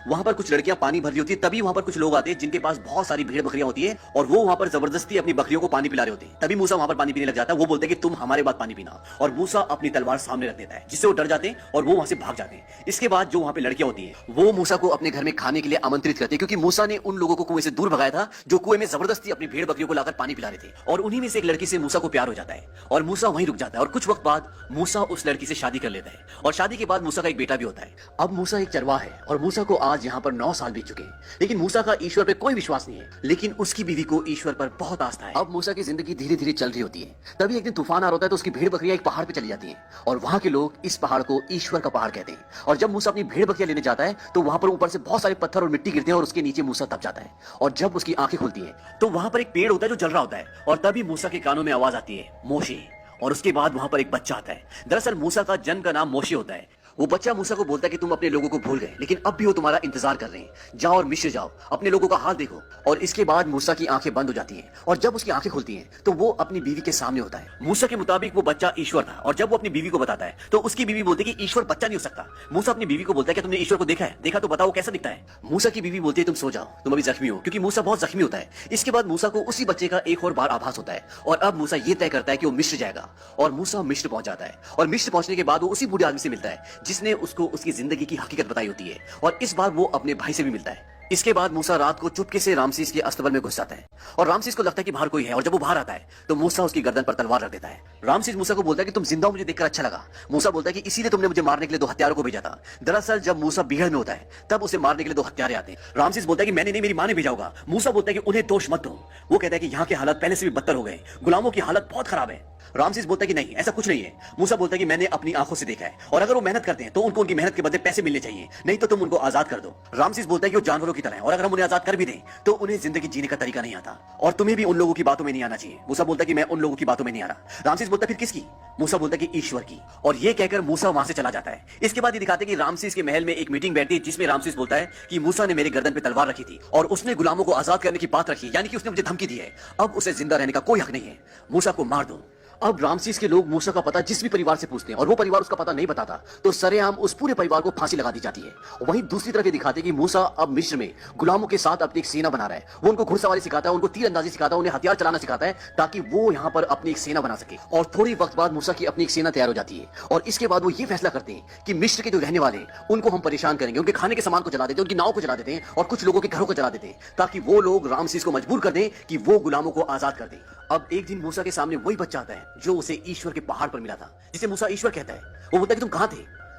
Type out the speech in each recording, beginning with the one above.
वहां पर कुछ लड़कियां पानी भर रही होती है, तभी वहां पर कुछ लोग आते हैं जिनके पास बहुत सारी भेड़ बकरियां होती है और वो वहां पर जबरदस्ती अपनी बकरियों को पानी पिला रहे होते हैं। तभी मूसा वहां पर पानी पीने लग जाता है। वो बोलते हैं कि तुम हमारे बाद पानी पीना, और मूसा अपनी तलवार सामने रख देता है, जिससे वो डर जाते हैं और वो वहां से भाग जाते हैं। इसके बाद जो वहां पे लड़कियां होती हैं वो मूसा को अपने घर में खाने के लिए आमंत्रित करते हैं, क्योंकि मूसा ने उन लोगों को कुएं से दूर भगाया था जो कुएं में जबरदस्ती अपनी भेड़ बकरियों को लाकर पानी पिला रहे थे। और उन्हीं में से एक लड़की से मूसा को प्यार हो जाता है और मूसा वहीं रुक जाता है। और कुछ वक्त बाद मूसा उस लड़की से शादी कर लेता है और शादी के बाद मूसा का एक बेटा भी होता है। अब मूसा एक चरवाहा है और मूसा को आज यहाँ पर 9 साल बीत चुके हैं, लेकिन मूसा का ईश्वर पे कोई विश्वास नहीं है, लेकिन उसकी बीवी को ईश्वर पर बहुत आस्था है। अब मूसा की जिंदगी धीरे धीरे चल रही होती है। तभी एक दिन तूफान आ रहा होता है तो उसकी भेड़ बकरियां एक पहाड़ पे चली जाती हैं और वहां के लोग इस पहाड़ को ईश्वर का पहाड़ कहते हैं। और जब मूसा अपनी भेड़ बकरियां लेने जाता है तो वहां पर ऊपर से बहुत सारे पत्थर और मिट्टी गिरते हैं और उसके नीचे मूसा दब जाता है। और जब उसकी आंखें खुलती हैं तो वहां पर एक पेड़ होता है जो जल रहा होता है, और तभी मूसा के कानों में आवाज आती है, मोशे। और उसके बाद वहां पर एक बच्चा आता है। दरअसल मूसा का जन्म का नाम मोशे होता है। वो बच्चा मूसा को बोलता है कि तुम अपने लोगों को भूल गए, लेकिन अब भी वो तुम्हारा इंतजार कर रहे हैं। जाओ और मिस्र जाओ, अपने लोगों का हाल देखो। और इसके बाद मूसा की आंखें बंद हो जाती हैं और जब उसकी आंखें खुलती हैं तो वो अपनी बीवी के सामने होता है। मूसा के मुताबिक वो बच्चा ईश्वर था, और जब वो अपनी बीवी को बताता है तो उसकी बीवी बोलती है कि ईश्वर बच्चा नहीं हो सकता। मूसा अपनी बीवी को बोलता है कि तुमने ईश्वर को देखा है? देखा तो बताओ कैसा दिखता है। मूसा की बीवी बोलती है तुम सो जाओ, तुम अभी जख्मी हो, क्योंकि मूसा बहुत जख्मी होता है। इसके बाद मूसा को उसी बच्चे का एक और बार आभास होता है और अब मूसा ये तय करता है कि वो मिस्र जाएगा। और मूसा मिस्र पहुंच जाता है और मिस्र पहुंचने के बाद वो उसी बूढ़े आदमी से मिलता है जिसने उसको उसकी जिंदगी की हकीकत बताई होती है, और इस बार वो अपने भाई से भी मिलता है। इसके बाद मूसा रात को चुपके से रामसीस के अस्तबल में घुस जाता है और रामसीस को लगता है कि बाहर कोई है, और जब वो बाहर आता है तो मूसा उसकी गर्दन पर तलवार रख देता है। रामसीस मूसा को बोलता है कि तुम जिंदा हो, मुझे देखकर अच्छा लगा। मूसा बोलता है कि इसीलिए तुमने मुझे मारने के लिए 2 हत्यारों को भेजा था। दरअसल जब मूसा बिगड़ में होता है तब उसे मारने के लिए 2 हत्यारे आते हैं। रामसीस बोलता है कि मैंने नहीं, मेरी मां ने भेजा होगा। मूसा बोलता है कि उन्हें दोष मत दो। वो कहता है कि यहाँ के हालात पहले से भी बदतर हो गए, गुलामों की हालत बहुत खराब है। रामसीस बोलता है कि नहीं, ऐसा कुछ नहीं है। मूसा बोलता है कि मैंने अपनी आंखों से देखा है, और अगर वो मेहनत करते हैं तो उनको उनकी मेहनत के बदले पैसे मिलने चाहिए, नहीं तो तुम उनको आजाद कर दो। रामसीस बोलता है कि वो जानवरों की तरह है, और अगर हम उन्हें आजाद कर भी दें तो उन्हें जिंदगी जीने का तरीका नहीं आता, और तुम्हें भी उन लोगों की बातों में नहीं आना चाहिए। मूसा बोलता है कि मैं उन लोगों की बातों में नहीं आ रहा। रामसीस बोलता है फिर किसकी? मूसा बोलता है कि ईश्वर की। और ये कहकर मूसा वहां से चला जाता है। इसके बाद ये दिखाते हैं कि रामसीस के महल में एक मीटिंग बैठती है जिसमें रामसीस बोलता है कि मूसा ने मेरे गर्दन पे तलवार रखी थी और उसने गुलामों को आजाद करने की बात रखी, यानी कि उसने मुझे धमकी दी है। अब उसे जिंदा रहने का कोई हक नहीं है, मूसा को मार दो। अब रामसीस के लोग मूसा का पता जिस भी परिवार से पूछते हैं और वो परिवार उसका पता नहीं बताता तो सरेआम उस पूरे परिवार को फांसी लगा दी जाती है। वहीं दूसरी तरफ ये दिखाते हैं कि मूसा अब मिस्र में गुलामों के साथ अपनी एक सेना बना रहा है। वो उनको घुड़सवारी सिखाता है, उनको तीरंदाजी सिखाता है, उन्हें हथियार चलाना सिखाता है ताकि वो यहाँ पर अपनी एक सेना बना सके। और थोड़ी वक्त बाद मूसा की अपनी एक सेना तैयार हो जाती है और इसके बाद वो ये फैसला करते हैं कि मिस्र के जो रहने वाले उनको हम परेशान करेंगे, उनके खाने के सामान को जला देते हैं, उनकी नाव को जला देते हैं और कुछ लोगों के घरों को जला देते हैं ताकि वो लोग रामसीस को मजबूर कर दें कि वो गुलामों को आजाद कर दें। अब एक दिन मूसा के सामने वही बच्चा आता है जो उसे ईश्वर के पहाड़ पर मिला था, जिसे मूसा ईश्वर कहता है। वो बोलता है कि तुम कहां थे?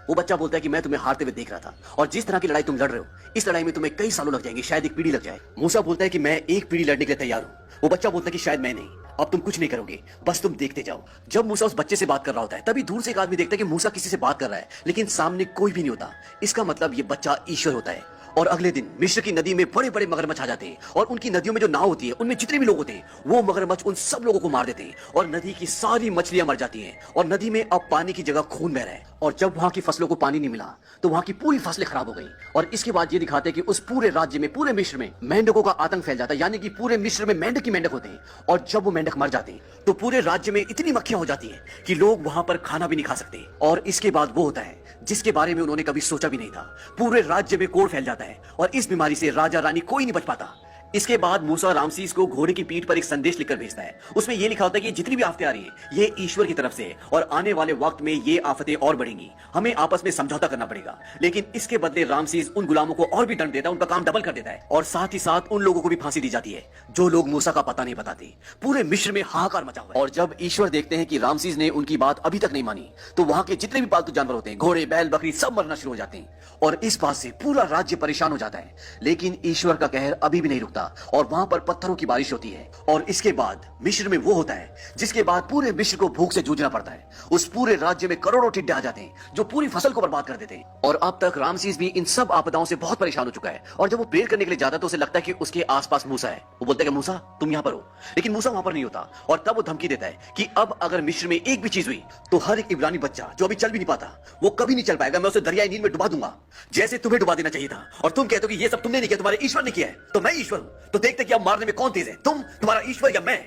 वो बच्चा बोलता है कि मैं तुम्हें हारते हुए देख रहा था, और जिस तरह की लड़ाई तुम लड़ रहे हो इस लड़ाई में तुम्हें कई सालों लग जाएंगे, शायद एक पीढ़ी लग जाए। मूसा बोलता है कि मैं एक पीढ़ी लड़ने के लिए तैयार हूं। वो बच्चा बोलता है कि शायद मैं नहीं, अब तुम कुछ नहीं करोगे, बस तुम देखते जाओ। जब मूसा उस बच्चे से बात कर रहा होता है तभी दूर से एक आदमी देखता है कि मूसा किसी से बात कर रहा है, लेकिन सामने कोई भी नहीं होता। इसका मतलब ये बच्चा ईश्वर होता है। और अगले दिन मिस्र की नदी में बड़े बड़े मगरमच्छ आ जाते हैं और उनकी नदियों में जो नाव होती है उनमें जितने भी लोग होते हैं वो मगरमच्छ उन सब लोगों को मार देते हैं और नदी की सारी मछलियां मर जाती हैं और नदी में अब पानी की जगह खून बह रहा है। और जब वहां की फसलों को पानी नहीं मिला तो वहां की पूरी फसलें खराब हो गई। और इसके बाद ये दिखाते हैं कि उस पूरे राज्य में, पूरे मिस्र में मेंढकों का आतंक फैल जाता है, यानी कि पूरे मिस्र में मेंढक ही मेंढक होते हैं। और जब वो मेंढक मर जाते हैं तो पूरे राज्य में इतनी मक्खियां हो जाती हैं कि लोग वहां पर खाना भी नहीं खा सकते। और इसके बाद वो होता है जिसके बारे में उन्होंने कभी सोचा भी नहीं था, पूरे राज्य में कोढ़ फैल जाता है और इस बीमारी से राजा रानी कोई नहीं बच पाता। इसके बाद मूसा रामसीस को घोड़े की पीठ पर एक संदेश लिखकर भेजता है। उसमें यह लिखा होता है कि जितनी भी आफतें आ रही हैं ये ईश्वर की तरफ से है और आने वाले वक्त में ये आफतें और बढ़ेंगी, हमें आपस में समझौता करना पड़ेगा। लेकिन इसके बदले रामसीस उन गुलामों को और भी दंड देता है, उनका काम डबल कर देता है और साथ ही साथ उन लोगों को भी फांसी दी जाती है जो लोग मूसा का पता नहीं बताते। पूरे मिस्र में हाहाकार मचा हुआ है। और जब ईश्वर देखते हैं कि रामसीस ने उनकी बात अभी तक नहीं मानी तो वहां के जितने भी पालतू जानवर होते हैं, घोड़े बैल बकरी, सब मरना शुरू हो जाते हैं और इस बात से पूरा राज्य परेशान हो जाता है। लेकिन ईश्वर का कहर अभी भी नहीं रुकता और वहां पर पत्थरों की बारिश होती है। और इसके बाद मिस्र में वो होता है जिसके बाद पूरे मिस्र को भूख से जूझना पड़ता है। उस पूरे राज्य में करोड़ों टिड्डे आ जाते हैं जो पूरी फसल को बर्बाद कर देते हैं। और अब तक रामसीस भी इन सब आपदाओं से बहुत परेशान हो चुका है और जब वो प्रेयर करने के लिए जाता है तो उसे लगता है कि उसके आसपास मूसा है। वो बोलता है कि मूसा तुम यहां पर हो, लेकिन मूसा वहां पर नहीं होता। और तब वो धमकी देता है कि अब अगर मिस्र में एक भी चीज हुई तो हर एक इब्रानी बच्चा जो अभी चल भी नहीं पाता वो कभी नहीं चल पाएगा, मैं उसे दरियाई नील में डुबा दूंगा जैसे तुम्हें डुबा देना चाहिए था। और तुम कहते हो कि ये सब तुमने नहीं किया, तुम्हारे ईश्वर ने किया है। तो मैं ईश्वर हूं, तो देखते कि अब मारने में कौन तेज है, तुम्हारा ईश्वर या मैं।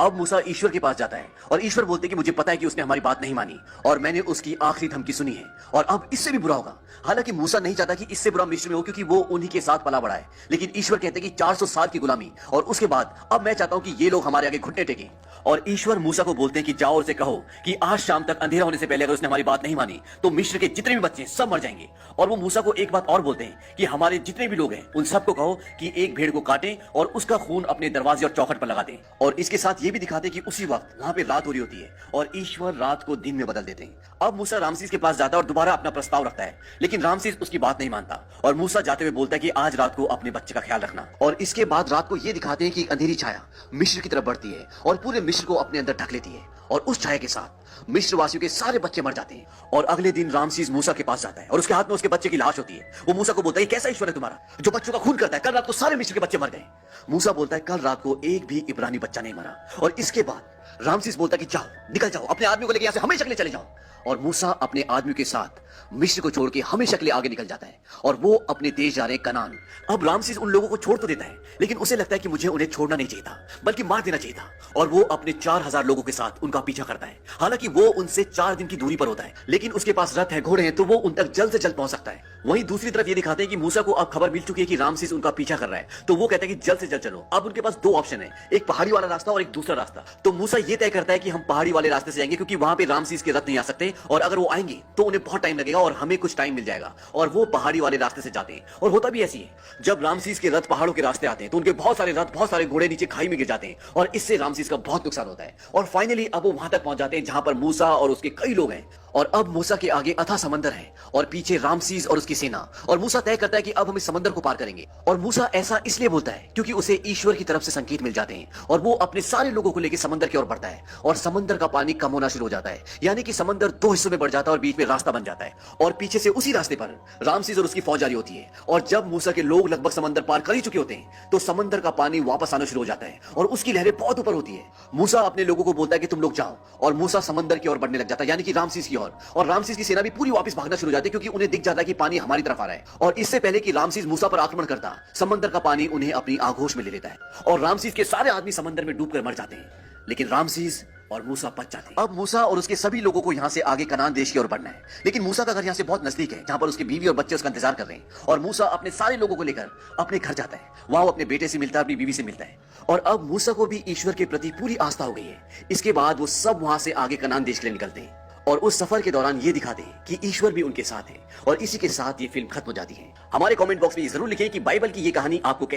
अब मूसा ईश्वर के पास जाता है और ईश्वर बोलते हैं कि मुझे पता है कि उसने हमारी बात नहीं मानी और मैंने उसकी आखिरी धमकी सुनी है और अब इससे भी बुरा होगा। हालांकि मूसा नहीं चाहता कि इससे बुरा मिस्र में हो, क्योंकि वो उन्हीं के साथ पला बड़ा है, लेकिन ईश्वर कहते हैं कि 400 साल की गुलामी और उसके बाद अब मैं चाहता हूं कि ये लोग हमारे आगे घुटने टेकें। और ईश्वर मूसा को बोलते हैं कि जाओ और उसे कहो कि आज शाम तक अंधेरा होने से पहले अगर उसने हमारी बात नहीं मानी तो मिस्र के जितने भी बच्चे सब मर जाएंगे। और वो मूसा को एक बात और बोलते हैं कि हमारे जितने भी लोग हैं उन सबको कहो कि एक भेड़ को काटें और उसका खून अपने दरवाजे और चौखट पर लगा दें। और इसके साथ ये भी दिखाते हैं कि उसी वक्त वहां पे रात हो रही होती है और ईश्वर रात को दिन में बदल देते हैं। अब मूसा रामसीस के पास जाता है और दोबारा अपना प्रस्ताव रखता है, लेकिन रामसीस उसकी बात नहीं मानता और मूसा जाते हुए बोलता है कि आज रात को अपने बच्चे का ख्याल रखना। और इसके बाद रात को ये दिखाते हैं कि अंधेरी छाया मिस्र की तरफ बढ़ती है और पूरे मिस्र को अपने अंदर ढक लेती है और उस छाया के साथ मिस्र वासियों के सारे बच्चे मर जाते हैं। और अगले दिन रामसीस मूसा के पास जाता है और उसके हाथ में उसके बच्चे की लाश होती है। वो मूसा को बोलता है कैसा ईश्वर है तुम्हारा जो बच्चों का खून करता है? कल रात को सारे मिस्र के बच्चे मर गए। मूसा बोलता है कल रात को एक भी इब्रानी बच्चा नहीं मरा। और इसके बाद रामसीस बोलता है कि जाओ निकल जाओ, अपने आदमी को लेकर यहां से हमेशा के लिए चले जाओ। और मूसा अपने आदमी के साथ मिस्र को छोड़ के हमेशा के लिए आगे निकल जाता है और वो अपने देश जा रहे हैं कनान। अब रामसीस उन लोगों को छोड़ तो देता है, लेकिन उसे लगता है कि मुझे उन्हें छोड़ना नहीं चाहिए था बल्कि मार देना चाहिए था। और वो अपने 4000 लोगों के साथ उनका पीछा करता है। हालांकि वो उनसे 4 दिन की दूरी पर होता है, लेकिन उसके पास रथ है, घोड़े हैं, तो वो उन तक जल्द से जल्द पहुंच सकता है। वहीं दूसरी तरफ ये दिखाते हैं कि मूसा को अब खबर मिल चुकी है कि रामसीस उनका पीछा कर रहा है, तो वो कहता है कि जल्द से जल्द चलो। अब उनके पास 2 ऑप्शन है, एक पहाड़ी वाला रास्ता और एक दूसरा रास्ता। तो मूसा ये तय करता है कि हम पहाड़ी वाले रास्ते से जाएंगे, क्योंकि वहां पे रामसीस के रथ नहीं आ सकते और अगर वो आएंगे तो उन्हें बहुत टाइम लगेगा और हमें कुछ टाइम मिल जाएगा। और वो पहाड़ी वाले रास्ते से जाते हैं और होता भी ऐसी है, जब रामसीस के रथ पहाड़ों के रास्ते आते हैं तो उनके बहुत सारे रथ, बहुत सारे घोड़े नीचे खाई में गिर जाते हैं और इससे रामसीस का बहुत नुकसान होता है। और फाइनली अब वो वहां तक पहुंच जाते हैं जहां पर मूसा और उसके कई लोग हैं और अब मूसा के आगे अथाह समंदर है और पीछे रामसीस और उसकी सेना। और मूसा तय करता है कि अब हम इस समंदर को पार करेंगे। और मूसा ऐसा इसलिए बोलता है क्योंकि उसे ईश्वर की तरफ से संकेत मिल जाते हैं और वो अपने सारे लोगों को लेकर समंदर की ओर बढ़ता है और समंदर का पानी कम होना शुरू हो जाता है, यानी कि समंदर 2 हिस्सों में बढ़ जाता है और बीच में रास्ता बन जाता है। और पीछे से उसी रास्ते पर रामसीस और उसकी फौज जारी होती है। और जब मूसा के लोग लगभग समंदर पार कर ही चुके होते हैं तो समंदर का पानी वापस आना शुरू हो जाता है और उसकी लहरें बहुत ऊपर होती है। मूसा अपने लोगों को बोलता है कि तुम लोग जाओ और मूसा समंदर की ओर बढ़ने लग जाता है, यानी कि रामसीस की ओर। और रामसीस की सेना भी पूरी वापस भागना शुरू हो जाती है क्योंकि उन्हें दिख जाता है कि पानी हमारी तरफ आ रहा है। और इससे पहले कि रामसीस मूसा पर आक्रमण करता, समंदर का पानी उन्हें अपनी आगोश में ले लेता है और रामसीस के सारे आदमी समंदर में डूबकर मर जाते हैं, लेकिन रामसीस और मूसा बच जाते हैं। अब मूसा और उसके सभी लोगों को यहां से आगे कनान देश की ओर बढ़ना है, लेकिन मूसा का घर यहां से बहुत नजदीक है जहां पर उसकी बीवी और बच्चे उसका इंतजार कर रहे हैं। और मूसा अपने सारे लोगों को लेकर अपने घर जाता है। वहां वो अपने बेटे से मिलता है, अपनी बीवी से मिलता है। और अब मूसा को भी ईश्वर के प्रति पूरी आस्था हो गई है। इसके बाद वो सब वहां से आगे कनान देश के लिए निकलते हैं और उस सफर के दौरान ये दिखाते हैं कि ईश्वर भी उनके साथ है। और इसी के साथ ये फिल्म खत्म हो जाती है। हमारे कमेंट बॉक्स में ये जरूर लिखें कि बाइबल की ये कहानी आपको